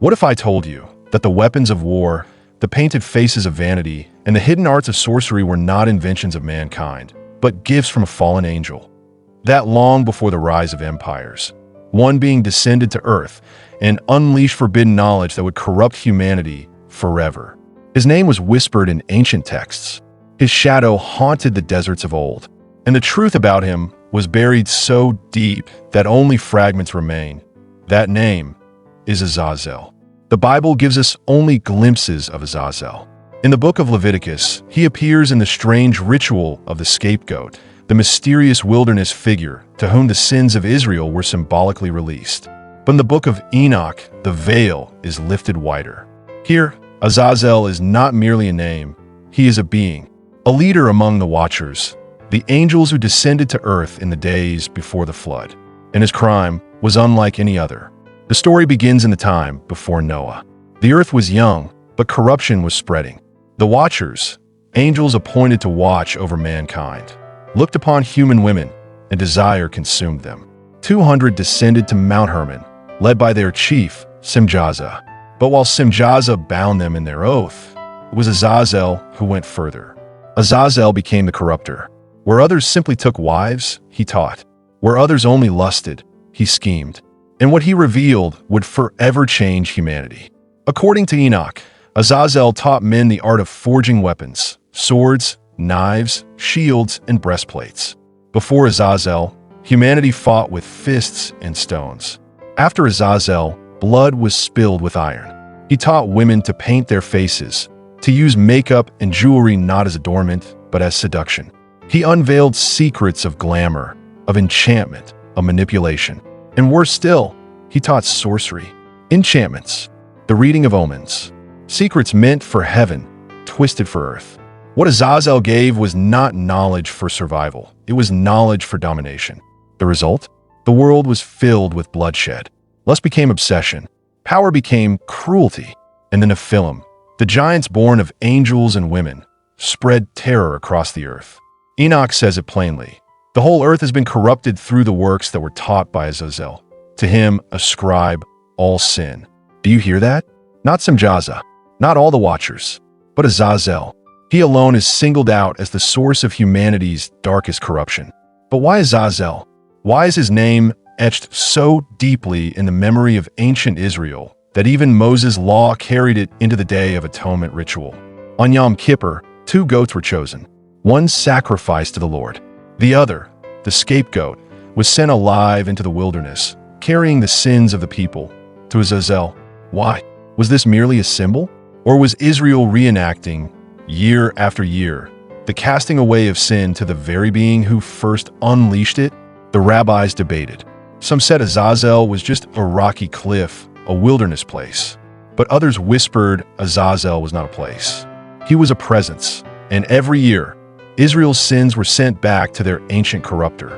What if I told you that the weapons of war, the painted faces of vanity, and the hidden arts of sorcery were not inventions of mankind, but gifts from a fallen angel? That long before the rise of empires, one being descended to earth and unleashed forbidden knowledge that would corrupt humanity forever. His name was whispered in ancient texts. His shadow haunted the deserts of old, and the truth about him was buried so deep that only fragments remain. That name is Azazel. The Bible gives us only glimpses of Azazel. In the book of Leviticus, he appears in the strange ritual of the scapegoat, the mysterious wilderness figure to whom the sins of Israel were symbolically released. But in the book of Enoch, the veil is lifted wider. Here, Azazel is not merely a name, he is a being, a leader among the Watchers, the angels who descended to earth in the days before the flood. And his crime was unlike any other. The story begins in the time before Noah. The earth was young, but corruption was spreading. The Watchers, angels appointed to watch over mankind, looked upon human women, and desire consumed them. 200 descended to Mount Hermon, led by their chief, Simjaza. But while Simjaza bound them in their oath, it was Azazel who went further. Azazel became the corrupter. Where others simply took wives, he taught. Where others only lusted, he schemed. And what he revealed would forever change humanity. According to Enoch, Azazel taught men the art of forging weapons, swords, knives, shields, and breastplates. Before Azazel, humanity fought with fists and stones. After Azazel, blood was spilled with iron. He taught women to paint their faces, to use makeup and jewelry not as adornment, but as seduction. He unveiled secrets of glamour, of enchantment, of manipulation. And worse still, he taught sorcery, enchantments, the reading of omens, secrets meant for heaven, twisted for earth. What Azazel gave was not knowledge for survival, it was knowledge for domination. The result? The world was filled with bloodshed. Lust became obsession, power became cruelty, and the Nephilim, the giants born of angels and women, spread terror across the earth. Enoch says it plainly. The whole earth has been corrupted through the works that were taught by Azazel. To him ascribe all sin. Do you hear that? Not Simjaza, not all the Watchers, but Azazel. He alone is singled out as the source of humanity's darkest corruption. But why Azazel? Why is his name etched so deeply in the memory of ancient Israel that even Moses' law carried it into the Day of Atonement ritual? On Yom Kippur, 2 goats were chosen, one sacrificed to the Lord. The other, the scapegoat, was sent alive into the wilderness, carrying the sins of the people. To Azazel, why? Was this merely a symbol? Or was Israel reenacting, year after year, the casting away of sin to the very being who first unleashed it? The rabbis debated. Some said Azazel was just a rocky cliff, a wilderness place. But others whispered Azazel was not a place. He was a presence, and every year, Israel's sins were sent back to their ancient corrupter.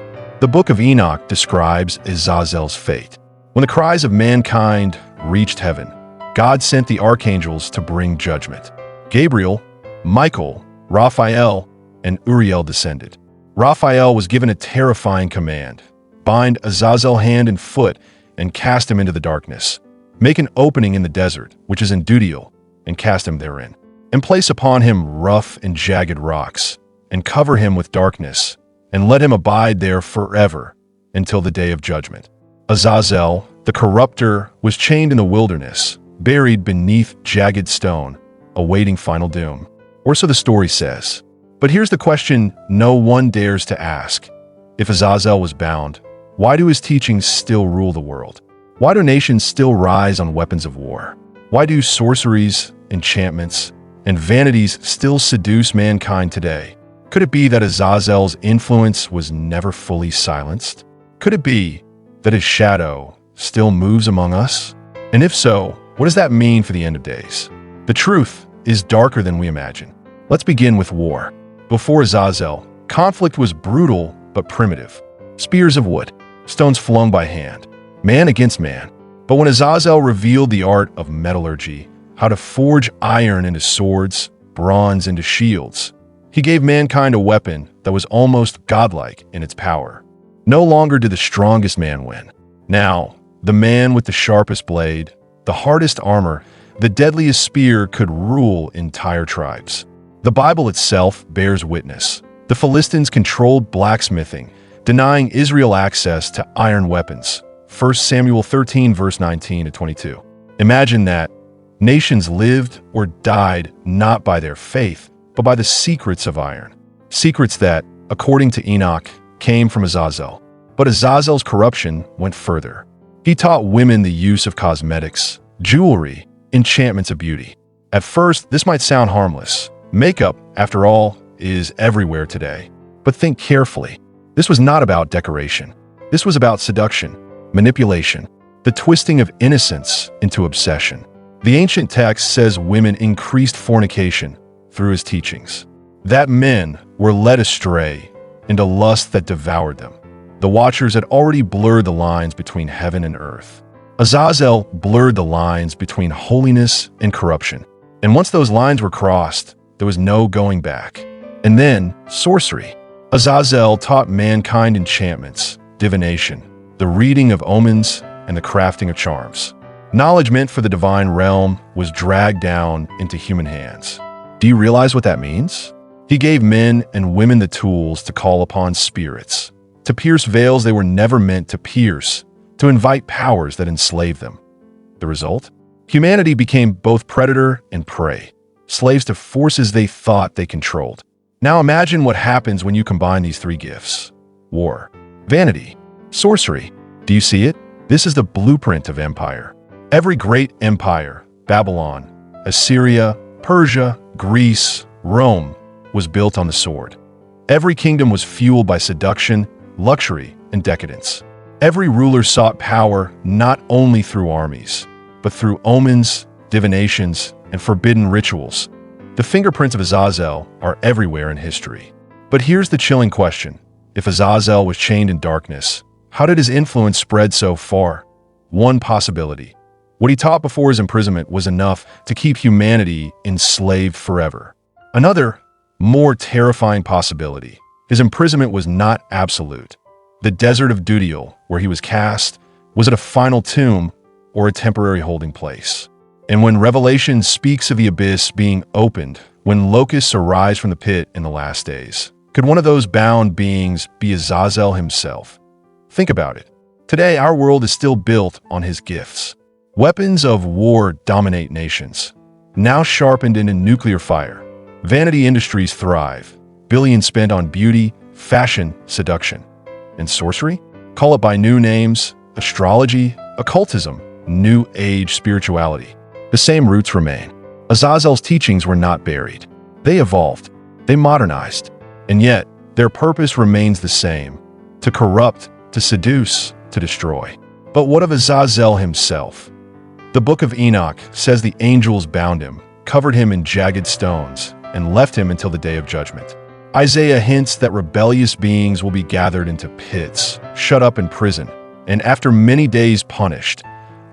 The Book of Enoch describes Azazel's fate. When the cries of mankind reached heaven, God sent the archangels to bring judgment. Gabriel, Michael, Raphael, and Uriel descended. Raphael was given a terrifying command. Bind Azazel hand and foot and cast him into the darkness. Make an opening in the desert, which is in Dudiel, and cast him therein. And place upon him rough and jagged rocks, and cover him with darkness, and let him abide there forever until the day of judgment. Azazel, the corrupter, was chained in the wilderness, buried beneath jagged stone, awaiting final doom. Or so the story says. But here's the question no one dares to ask. If Azazel was bound, why do his teachings still rule the world? Why do nations still rise on weapons of war? Why do sorceries, enchantments, and vanities still seduce mankind today? Could it be that Azazel's influence was never fully silenced? Could it be that his shadow still moves among us? And if so, what does that mean for the end of days? The truth is darker than we imagine. Let's begin with war. Before Azazel, conflict was brutal but primitive. Spears of wood, stones flung by hand, man against man. But when Azazel revealed the art of metallurgy, how to forge iron into swords, bronze into shields, he gave mankind a weapon that was almost godlike in its power. No longer did the strongest man win. Now, the man with the sharpest blade, the the hardest armor, the deadliest spear could rule entire tribes. The Bible itself bears witness. The Philistines controlled blacksmithing, denying Israel access to iron weapons. 1 Samuel 13 verse 19 to 22. Imagine that. Nations lived or died not by their faith, but by the secrets of iron. Secrets that, according to Enoch, came from Azazel. But Azazel's corruption went further. He taught women the use of cosmetics, jewelry, enchantments of beauty. At first, this might sound harmless. Makeup, after all, is everywhere today. But think carefully. This was not about decoration. This was about seduction, manipulation, the twisting of innocence into obsession. The ancient text says women increased fornication through his teachings, that men were led astray into lust that devoured them. The Watchers had already blurred the lines between heaven and earth. Azazel blurred the lines between holiness and corruption. And once those lines were crossed, there was no going back. And then, sorcery. Azazel taught mankind enchantments, divination, the reading of omens, and the crafting of charms. Knowledge meant for the divine realm was dragged down into human hands. Do you realize what that means? He gave men and women the tools to call upon spirits, to pierce veils they were never meant to pierce, to invite powers that enslaved them. The result? Humanity became both predator and prey, slaves to forces they thought they controlled. Now imagine what happens when you combine these three gifts: war, vanity, sorcery. Do you see it? This is the blueprint of empire. Every great empire, Babylon, Assyria, Persia, Greece, Rome, was built on the sword. Every kingdom was fueled by seduction, luxury, and decadence. Every ruler sought power not only through armies, but through omens, divinations, and forbidden rituals. The fingerprints of Azazel are everywhere in history. But here's the chilling question. If Azazel was chained in darkness, how did his influence spread so far? One possibility. What he taught before his imprisonment was enough to keep humanity enslaved forever. Another, more terrifying possibility. His imprisonment was not absolute. The desert of Dudiel, where he was cast, was it a final tomb or a temporary holding place? And when Revelation speaks of the abyss being opened, when locusts arise from the pit in the last days, could one of those bound beings be Azazel himself? Think about it. Today, our world is still built on his gifts. Weapons of war dominate nations, now sharpened into nuclear fire. Vanity industries thrive, billions spent on beauty, fashion, seduction. And sorcery? Call it by new names: astrology, occultism, New Age spirituality. The same roots remain. Azazel's teachings were not buried. They evolved, they modernized, and yet their purpose remains the same: to corrupt, to seduce, to destroy. But what of Azazel himself? The Book of Enoch says the angels bound him, covered him in jagged stones, and left him until the day of judgment. Isaiah hints that rebellious beings will be gathered into pits, shut up in prison, and after many days punished.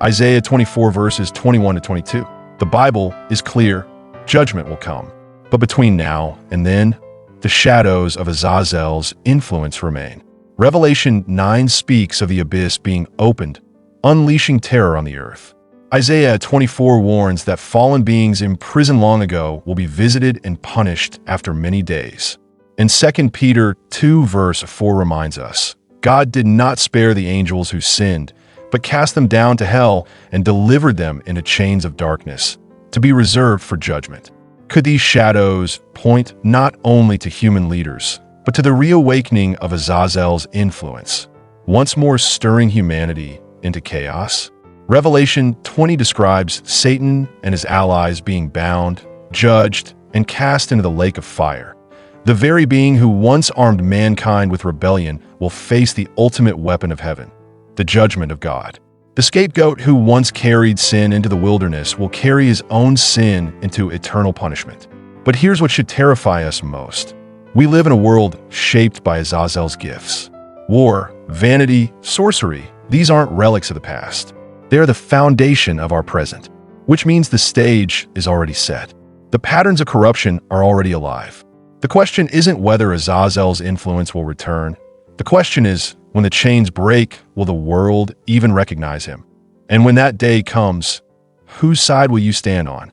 Isaiah 24 verses 21 to 22. The Bible is clear: judgment will come. But between now and then, the shadows of Azazel's influence remain. Revelation 9 speaks of the abyss being opened, unleashing terror on the earth. Isaiah 24 warns that fallen beings imprisoned long ago will be visited and punished after many days. And 2 Peter 2 verse 4 reminds us, God did not spare the angels who sinned, but cast them down to hell and delivered them into chains of darkness, to be reserved for judgment. Could these shadows point not only to human leaders, but to the reawakening of Azazel's influence, once more stirring humanity into chaos? Revelation 20 describes Satan and his allies being bound, judged, and cast into the lake of fire. The very being who once armed mankind with rebellion will face the ultimate weapon of heaven, the judgment of God. The scapegoat who once carried sin into the wilderness will carry his own sin into eternal punishment. But here's what should terrify us most. We live in a world shaped by Azazel's gifts. War, vanity, sorcery, these aren't relics of the past. They are the foundation of our present, which means the stage is already set. The patterns of corruption are already alive. The question isn't whether Azazel's influence will return. The question is, when the chains break, will the world even recognize him? And when that day comes, Whose side will you stand on?